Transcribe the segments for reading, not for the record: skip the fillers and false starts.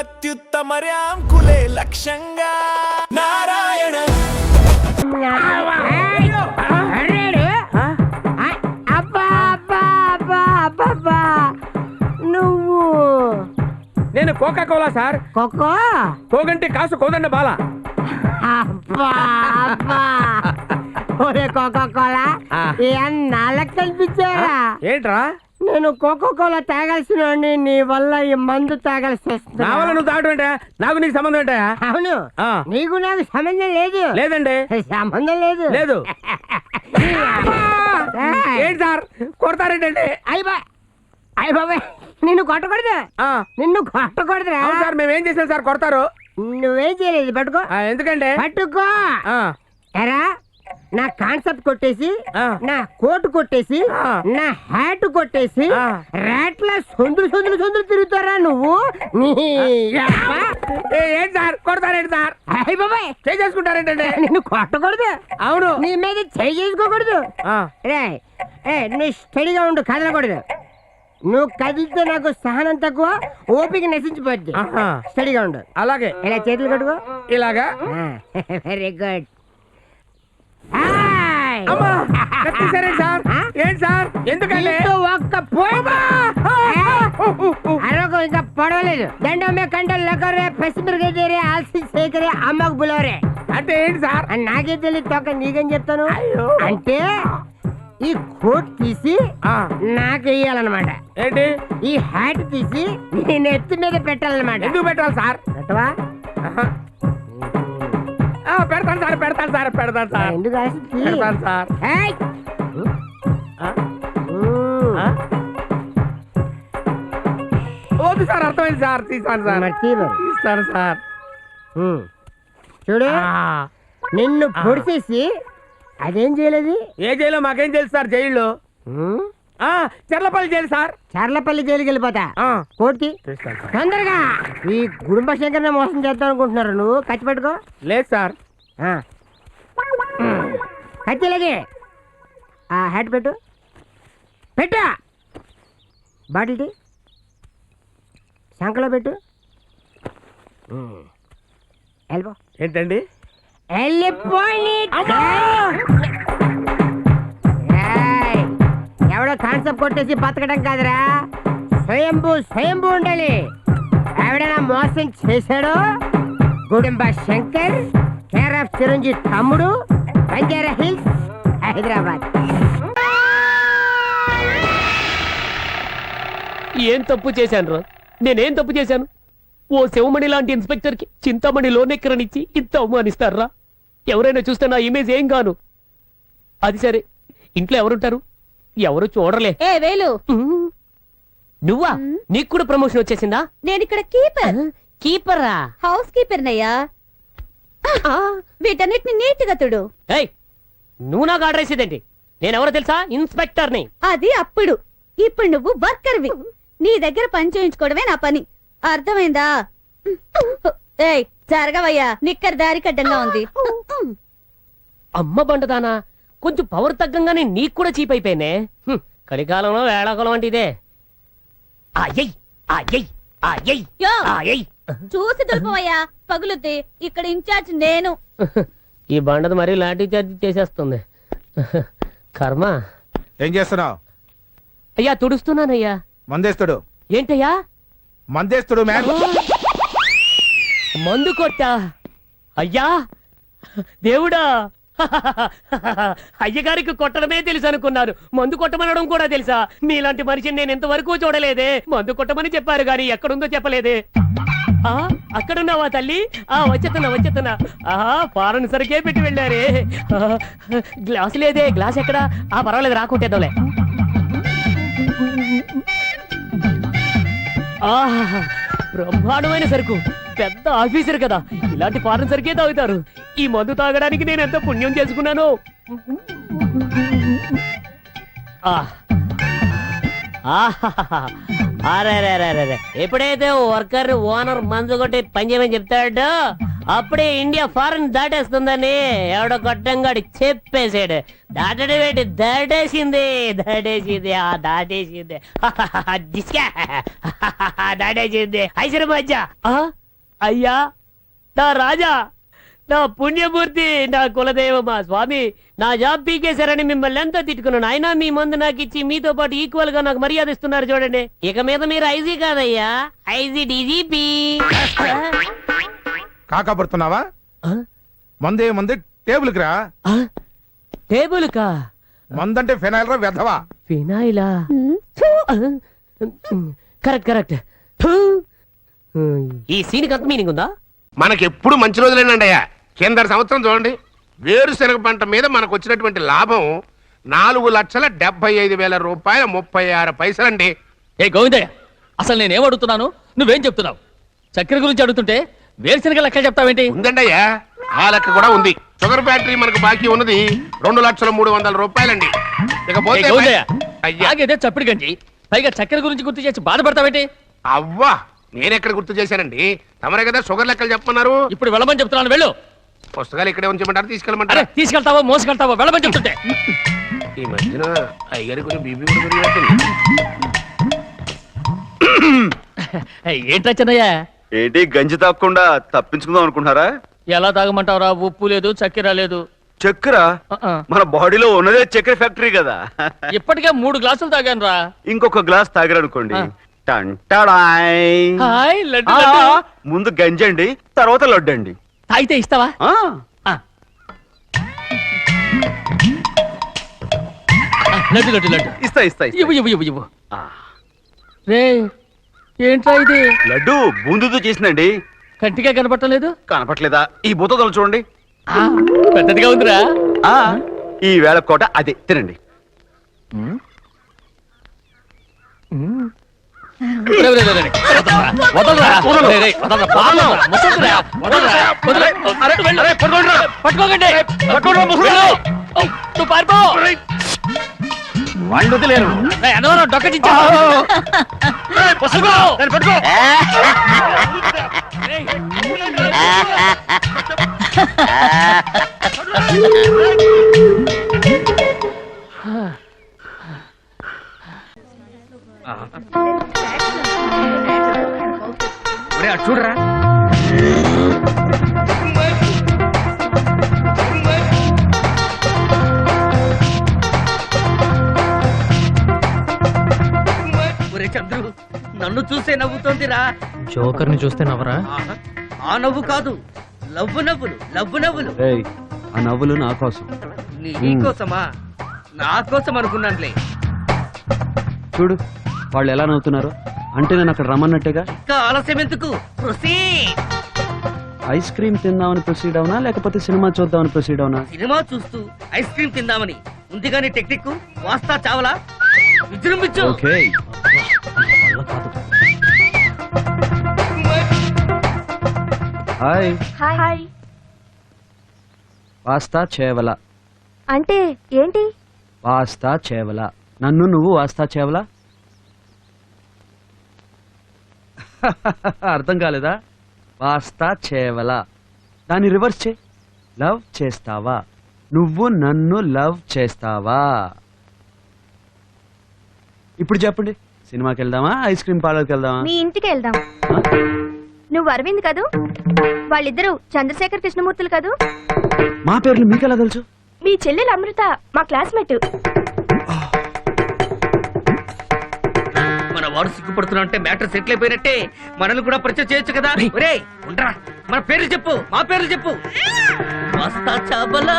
అత్యుత్తమర్యాంకులే లక్ష్యంగా నారాయణ నువ్వు నేను కోకా కోలా సార్. కోకో కోగంటే కాసు కోదండ బాల. ఒరే కోకో కోలా నాళ్ళకి కనిపించారా? ఏంట్రా నేను కోకో కోలా తాగాల్సిన నీ వల్ల ఈ మందు తాగాల్సి వస్తుంది. నా వల్ల నువ్వు తాగడం ఏంటా? నాకు నీకు సంబంధం ఏంటా? అవును, నీకు నాకు సంబంధం లేదు. లేదండి, సంబంధం లేదు. లేదు. ఏంటి సార్ కొడతారేంటండి? అయ్య బాబాయ్, నిన్ను కొట్టకూడదు. నిన్ను కొట్టకూడదురా. సార్ మేమేం చేసాం సార్ కొడతారు? నువ్వేం చేయలేదు, పట్టుకో. ఎందుకంటే పట్టుకో. ఎరా నా కాన్సెప్ట్ కొట్టేసి, నా కోటు కొట్టేసి, నా హ్యాట్ కొట్టేసి రేట్ల సొందులు సొందులు సొందులు తిరుగుతారా నువ్వు? ఏంటి సార్ కొడతారేంటి సార్? అయ్య బాబాయ్, చేసుకుంటారేంటండి? నిన్ను కొట్టకూడదు. అవును, నీ మీద చేసుకోకూడదు. నువ్వు స్టడీగా ఉండు, కదలకూడదు. నువ్వు కదిలితే నాకు సహనం తక్కువ, ఓపిక నశించిపోద్ది. స్టడీగా ఉండు. అలాగే. ఇలా చేతులు కట్టుకో. ఇలాగా. Very good. సరే సార్. ఏంటి సార్ ఎందుకంటే ఒక్క అరొక ఇంకా పడవలేదు. దండమే కంటలు లెక్కరే, పసిమిరగేరే, ఆల్సి సేకరే, అమ్మకు బులవరే. అంటే ఏంటి సార్? నాకే తెలియదు తొక్క, నీకేం చెప్తాను. అంటే ఈ కోట్ తీసి నాకు వేయాలన్నమాట. ఏంటి? ఈ హ్యాట్ తీసి నీ నెత్తి మీద పెట్టాలన్నమాట. ఎందుకు పెట్టాలి సార్? పెట్టవా? పెడతాను సార్, పెడతాను సార్, పెడతాను సార్. ఎందుకు పెడతాను సార్. వద్దు సార్, అర్థమైంది సార్. తీస్తాను సార్, తీస్తాను సార్. చూడు, నిన్ను పొడిచేసి అదేం చేయలేదు. ఏ జైల్లో మాకేం తెలుసు సార్? జైల్లో చర్లపల్లి జైలు సార్. చర్లపల్లి జైలుకి వెళ్ళిపోతా. కోటి తొందరగా. ఈ గుడుంబ శంకర్ని మోసం చేద్దాం అనుకుంటున్నారు. నువ్వు కత్తి పెట్టుకో. లేదు సార్. కత్తిలాగే ఆ హ్యాట్ పెట్టు. పెట్టా. బాటిల్ టీ శంకలో పెట్టు. వెళ్ళిపో. ఏంటండి? వెళ్ళిపోయి. ఎవడో కాన్సెప్ట్ కొట్టేసి బతకడం కాదురా, స్వయంభూ స్వయంభూ ఉండాలి. ఎవడైనా మోసం చేశాడో గుడుంబ శంకర్, కేర్ ఆఫ్ చిరంజీవి తమ్ముడు, బంజారా హిల్స్, హైదరాబాద్. ఏం తప్పు చేశాను రా? నేనేం తప్పు చేశాను? ఓ శివమణి లాంటి ఇన్స్పెక్టర్కి చింతమణి లోనెక్కరనిచ్చి ఇంత అవమానిస్తారా? ఎవరైనా చూస్తే నా ఇమేజ్ ఏం గాను. అది సరే, ఇంట్లో ఎవరుంటారు? ఎవరు చూడలే. ఏ వేలు, నువ్వా? నీకు కూడా ప్రమోషన్ వచ్చేసిందా? నేను ఇక్కడ కీపర్. కీపరా? హౌస్ కీపర్ నయ్యా. వీటన్నిటిని నీట్ గా తుడు. ఏయ్, నువ్వు నాకు ఆర్డర్ వేసేదేంటి? నేనెవరో తెలుసా? ఇన్స్పెక్టర్ని. అది అప్పుడు. ఇప్పుడు నువ్వు వర్కర్వి. నీ దగ్గర పని చేయించుకోవడమే నా పని, అర్థమైందా? ఏయ్ జరగవయ్యా, నిక్కర్ దారి కడ్డంగా ఉంది. అమ్మ బండదానా, కొంచెం పవర్ తగ్గంగానే నీకు కూడా చీప్ అయిపోయినే. కలికాలంలో వేళాకాలం అంటే ఇదే. చూసి దులుపవయ్యా, పగులుద్ది. ఇక్కడ ఇన్ఛార్జ్ నేను. ఈ బండది మరీ లాఠీ చార్జ్ చేసేస్తుంది. కర్మ. ఏం చేస్తున్నావు? అయ్యా తుడుస్తున్నానయ్యా. మందేస్తుడు. ఏంటయ్యా? మందేస్తుడు మ్యాన్. మందు కొట్టా? అయ్యా దేవుడా, అయ్యగారికి కొట్టడమే తెలుసు అనుకున్నారు, మందు కొట్టమనడం కూడా తెలుసా? మీలాంటి మనిషిని నేను ఎంతవరకు చూడలేదే. మందు కొట్టమని చెప్పారు గాని ఎక్కడుందో చెప్పలేదే. అక్కడున్నావా తల్లి? వచ్చేస్తున్నా. ఫారెన్ సరికే పెట్టి వెళ్ళారే. గ్లాస్ లేదే. గ్లాస్ ఎక్కడా? పర్వాలేదు, రాకుంటేదోలే. బ్రహ్మాండమైన సరుకు. పెద్ద ఆఫీసర్ కదా, ఇలాంటి ఫారెన్ సరికే తాగుతారు. ఈ మందు తాగడానికి నేను ఎంత పుణ్యం చేసుకున్నాను. ఎప్పుడైతే వర్కర్ ఓనర్ మందు కొట్టి పని చేయమని చెప్తాడో అప్పుడే ఇండియా ఫారెన్ దాటేస్తుందని ఎవడో గొట్టంగాడి చెప్పేశాడు. దాటడం ఏంటి, దాటేసింది దాటేసింది దిస్కా దాటేసింది. ఐశ్వర్య మధ్య అయ్యా నా రాజా, నా పుణ్యమూర్తి, నా కులదైవమా స్వామి, నా జాబ్ పీకేశారని మిమ్మల్ని ఎంతో తిట్టుకున్నాను. అయినా మీ మందు నాకు ఇచ్చి మీతో పాటు ఈక్వల్ గా నాకు మర్యాద ఇస్తున్నారు చూడండి. ఇక మీద మీరు ఐజీ కాదయ్యా, ఐజీ డీజీపీ. కాకపడుతున్నావా? మందే టేబుల్కి రా. టేబుల్ కా? మందంటే ఫినాయిల్ రా వెధవా. ఫినాయిలా? కరెక్ట్. ఈ సీన్ అంత మీనింగ్ ఉందా? మనకెప్పుడు మంచి రోజులేనండి అయ్యా. కింద సంవత్సరం చూడండి, వేరుశనగ పంట మీద మనకు వచ్చినటువంటి లాభం 4,75,000 రూపాయల 36 పైసలండి. ఏ గోవిందయ్య, అసలు నేనేం అడుగుతున్నాను, నువ్వేం చెప్తున్నావు? చక్కెర గురించి అడుగుతుంటే వేరుశనగ లెక్క చెప్తావేంటి? ఉందండి అయ్యా, ఆ లెక్క కూడా ఉంది. షుగర్ ఫ్యాక్టరీ మనకు బాకీ ఉన్నది 2,03,00,000 రూపాయలండి. ఇకపోతే గోవిందయ్య, అయ్యా ఆగేదే చప్పిడి గంజి, పైగా చక్కెర గురించి గుర్తు చేసి బాధపడతావేంటి? అవ్వా, నేనెక్కడ గుర్తు చేశానండి, తమరే కదా షుగర్ లెక్కలు చెప్పమన్నారు. ఇప్పుడు వెళ్ళమని చెప్తున్నాను, వెళ్ళు. పుస్తకాలు ఇక్కడే ఉంచమంటారు, అరే తీసుకెళ్ళమంటారా? తీసుకెళ్తావో మోసుకెళ్తావో వెళ్ళమని చెప్తుంటే. ఈ మధ్యన అయ్యారి కొంచెం బీపీ కూడా పెరిగినట్టుంది. ఏంట్రా చిన్నయ్య, ఏంటి గంజి తాగకుండా తప్పించుకుందాం అనుకుంటున్నారా? ఎలా తాగమంటావురా? ఉప్పు లేదు, చక్కెర లేదు. చక్కెర మన బాడీలో ఉన్నదే చక్కెర ఫ్యాక్టరీ కదా. ఇప్పటికే 3 గ్లాసులు తాగాను రా. ఇంకొక గ్లాస్ తాగారనుకోండి, టంటాడాయ్. హాయ్ లడ్డు ఆ, లడ్డు. ముందు గంజండి, తర్వాత లడ్డండి. తాగితే ఇస్తావా? ఆ, లడ్డు లడ్డు లడ్డు ఇస్తా ఇస్తా ఇస్తా. ఇవ్వు. ఆ, రే ఏంట్రా ఇది? లడ్డు బూందుతో చేసిందండి. కంటిగా కనపడలేదు. కనపట్లేదా? ఈ బూతలు చూడండి. పెద్దదిగా ఉందిరా. ఆ, ఈ వేళ కోట అదే తినండి. రే, రే, రే, రే. వదలరా. రే, రే, వదలరా. పాపం రా. ముసలిరా. వదలరా. వదలరా. పట్టుకోకండి. వెళ్ళు. నువ్వు పారిపో. వాళ్ళు వదిలేరు. రే, ఎదవరో డొక్కచించా. పట్టుకో. రేయ్. చూడరా, ఒరే చంద్రు, నన్ను చూసే నవ్వుతోందిరా. జోకర్ ని చూస్తే నవ్వరా? ఆ నవ్వు కాదు, లవ్వు. ఏయ్, ఆ నవ్వులు నా కోసం. నీ కోసమా? నా కోసం అనుకున్నానులే. చూడు వాళ్ళు ఎలా నవ్వుతున్నారు, అంటే నేను అక్కడ రమ్మన్నట్టుగా. ఇంకా ఆలస్యం ఎందుకు? ప్రొసీడ్. ఐస్ క్రీమ్ తిందామని ప్రొసీడ్ అవునా, లేకపోతే సినిమా చూద్దామని ప్రొసీడ్ అవునా? సినిమా చూస్తూ ఐస్ క్రీమ్ తిందామని ఉంది గాని టెక్నిక్ వాస్తా చావలా విజృంభించు. ఓకే. హాయ్. హాయ్. వాస్తా చేవల అంటే ఏంటి? వాస్తా చేవల. నన్ను నువ్వు వాస్తా చేవల. అర్థం కాలేదా? వాస్తా చేవల, దాన్ని రివర్స్ చే. లవ్ చేస్తావా? నువ్వు నన్ను లవ్ చేస్తావా? ఇప్పుడు చెప్పండి, సినిమాకి వెళ్దామా, ఐస్ క్రీమ్ పార్లర్కి వెళ్దామా? మీ ఇంటికి వెళ్దాం. నువ్వు అరవింద్ కదూ? వాళ్ళిద్దరూ చంద్రశేఖర్ కృష్ణమూర్తులు కదూ? మా పేర్లు మీకెలా తెలుసు? మీ చెల్లెలు అమృత మా క్లాస్మేట్. మన వాడు సిగ్గుపడుతున్నా అంటే మ్యాటర్ సెటిల్ అయిపోయినట్టే. మనల్ని కూడా పరిచయం చేయొచ్చు కదా. ఒరేయ్ ఉండరా, మన పేర్లు చెప్పు, మా పేర్లు చెప్పు. వస్తా చాబలా,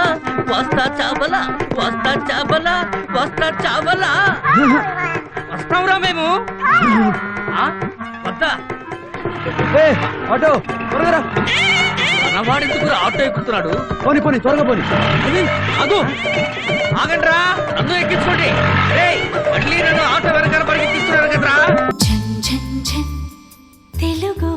వస్తా చాబలా, వస్తా చాబలా, వస్తా చాబలా. వస్తాంరా మేము. వద్దా? ఆటో త్వరగా రా. మన వాడెందుకు ఆటో ఎక్కుతున్నాడు? పోనీ పోనీ త్వరగా పోనీ. అదు ఆగండ్రా, నన్ను ఎక్కించుకోండి. మళ్ళీ నన్ను ఆటో వెనకాల పరిగెత్తిస్తున్నారు కదరా. తెలుగు